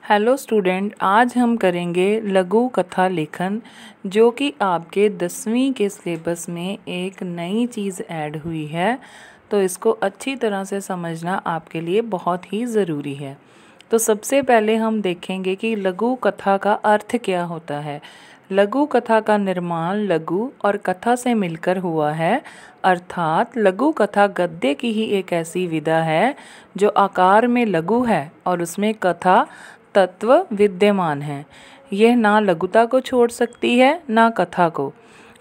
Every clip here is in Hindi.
हेलो स्टूडेंट, आज हम करेंगे लघु कथा लेखन, जो कि आपके 10वीं के सिलेबस में एक नई चीज़ ऐड हुई है। तो इसको अच्छी तरह से समझना आपके लिए बहुत ही ज़रूरी है। तो सबसे पहले हम देखेंगे कि लघु कथा का अर्थ क्या होता है। लघु कथा का निर्माण लघु और कथा से मिलकर हुआ है, अर्थात लघु कथा गद्य की ही एक ऐसी विधा है जो आकार में लघु है और उसमें कथा तत्व विद्यमान है। यह ना लघुता को छोड़ सकती है ना कथा को।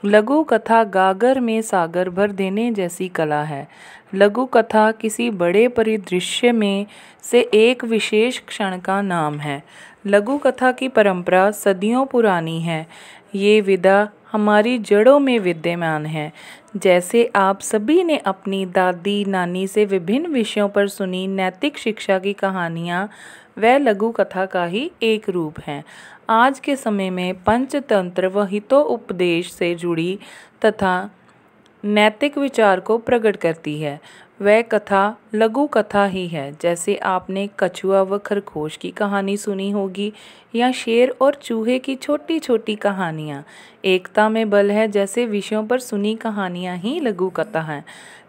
लघु कथा गागर में सागर भर देने जैसी कला है। लघु कथा किसी बड़े परिदृश्य में से एक विशेष क्षण का नाम है। लघु कथा की परंपरा सदियों पुरानी है। ये विधा हमारी जड़ों में विद्यमान है। जैसे आप सभी ने अपनी दादी नानी से विभिन्न विषयों पर सुनी नैतिक शिक्षा की कहानियाँ, वह लघु कथा का ही एक रूप है। आज के समय में पंचतंत्र व हितोपदेश से जुड़ी तथा नैतिक विचार को प्रकट करती है, वह कथा लघु कथा ही है। जैसे आपने कछुआ व खरगोश की कहानी सुनी होगी, या शेर और चूहे की छोटी छोटी कहानियाँ। एकता में बल है जैसे विषयों पर सुनी कहानियाँ ही लघु कथा हैं।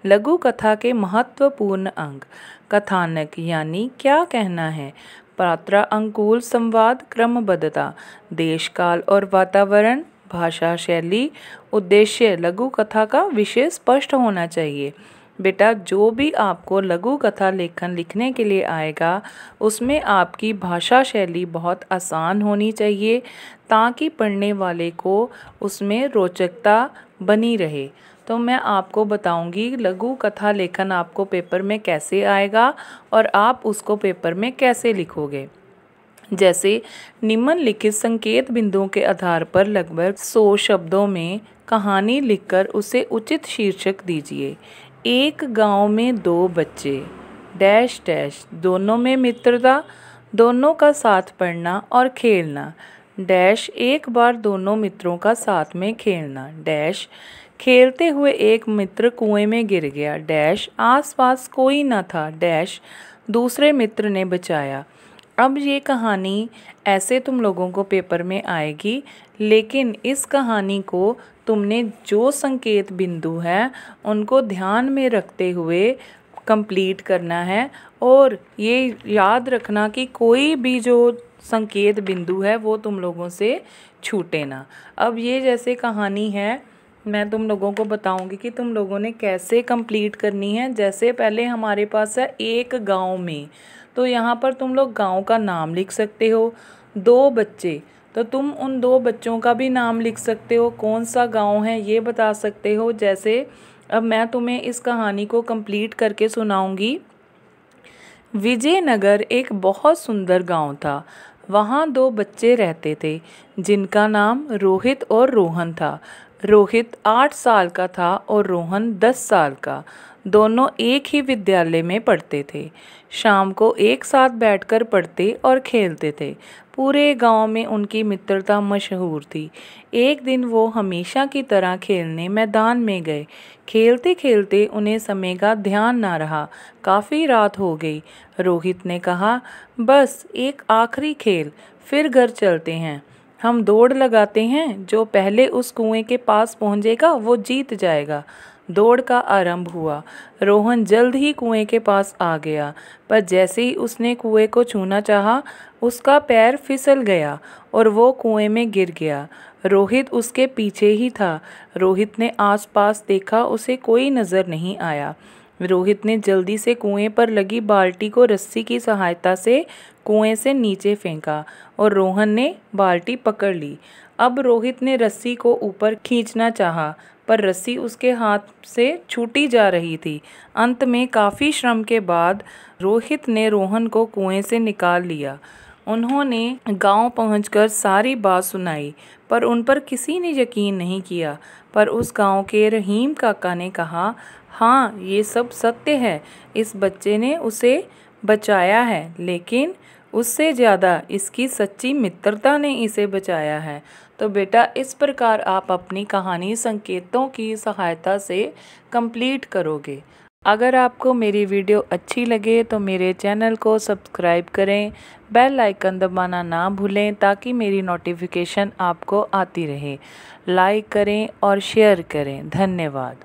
लघु कथा के महत्वपूर्ण अंग: कथानक यानी क्या कहना है, पात्र अनुकूल संवाद, क्रमबद्धता, देश काल और वातावरण, भाषा शैली, उद्देश्य। लघु कथा का विषय स्पष्ट होना चाहिए। बेटा, जो भी आपको लघु कथा लेखन लिखने के लिए आएगा, उसमें आपकी भाषा शैली बहुत आसान होनी चाहिए, ताकि पढ़ने वाले को उसमें रोचकता बनी रहे। तो मैं आपको बताऊंगी लघु कथा लेखन आपको पेपर में कैसे आएगा और आप उसको पेपर में कैसे लिखोगे। जैसे निम्नलिखित संकेत बिंदुओं के आधार पर लगभग 100 शब्दों में कहानी लिखकर उसे उचित शीर्षक दीजिए। एक गांव में दो बच्चे, डैश डैश, दोनों में मित्रता, दोनों का साथ पढ़ना और खेलना, डैश एक बार दोनों मित्रों का साथ में खेलना, डैश खेलते हुए एक मित्र कुएं में गिर गया, डैश आसपास कोई न था, डैश दूसरे मित्र ने बचाया। अब ये कहानी ऐसे तुम लोगों को पेपर में आएगी, लेकिन इस कहानी को तुमने जो संकेत बिंदु हैं उनको ध्यान में रखते हुए कंप्लीट करना है। और ये याद रखना कि कोई भी जो संकेत बिंदु है वो तुम लोगों से छूटे ना। अब ये जैसे कहानी है, मैं तुम लोगों को बताऊंगी कि तुम लोगों ने कैसे कंप्लीट करनी है। जैसे पहले हमारे पास है एक गांव में, तो यहाँ पर तुम लोग गांव का नाम लिख सकते हो। दो बच्चे, तो तुम उन दो बच्चों का भी नाम लिख सकते हो, कौन सा गांव है ये बता सकते हो। जैसे अब मैं तुम्हें इस कहानी को कंप्लीट करके सुनाऊंगी। विजयनगर एक बहुत सुंदर गांव था। वहाँ दो बच्चे रहते थे जिनका नाम रोहित और रोहन था। रोहित 8 साल का था और रोहन 10 साल का। दोनों एक ही विद्यालय में पढ़ते थे। शाम को एक साथ बैठकर पढ़ते और खेलते थे। पूरे गांव में उनकी मित्रता मशहूर थी। एक दिन वो हमेशा की तरह खेलने मैदान में गए। खेलते खेलते उन्हें समय का ध्यान ना रहा। काफ़ी रात हो गई। रोहित ने कहा, बस एक आखिरी खेल, फिर घर चलते हैं। हम दौड़ लगाते हैं, जो पहले उस कुएं के पास पहुंचेगा वो जीत जाएगा। दौड़ का आरंभ हुआ। रोहन जल्द ही कुएं के पास आ गया, पर जैसे ही उसने कुएं को छूना चाहा, उसका पैर फिसल गया और वो कुएं में गिर गया। रोहित उसके पीछे ही था। रोहित ने आसपास देखा, उसे कोई नज़र नहीं आया। रोहित ने जल्दी से कुएं पर लगी बाल्टी को रस्सी की सहायता से कुएं से नीचे फेंका और रोहन ने बाल्टी पकड़ ली। अब रोहित ने रस्सी को ऊपर खींचना चाहा, पर रस्सी उसके हाथ से छूटी जा रही थी। अंत में काफ़ी श्रम के बाद रोहित ने रोहन को कुएं से निकाल लिया। उन्होंने गांव पहुंचकर सारी बात सुनाई, पर उन पर किसी ने यकीन नहीं किया। पर उस गांव के रहीम काका ने कहा, हाँ, ये सब सत्य है। इस बच्चे ने उसे बचाया है, लेकिन उससे ज़्यादा इसकी सच्ची मित्रता ने इसे बचाया है। तो बेटा, इस प्रकार आप अपनी कहानी संकेतों की सहायता से कंप्लीट करोगे। अगर आपको मेरी वीडियो अच्छी लगे तो मेरे चैनल को सब्सक्राइब करें, बेल आइकन दबाना ना भूलें ताकि मेरी नोटिफिकेशन आपको आती रहे। लाइक करें और शेयर करें। धन्यवाद।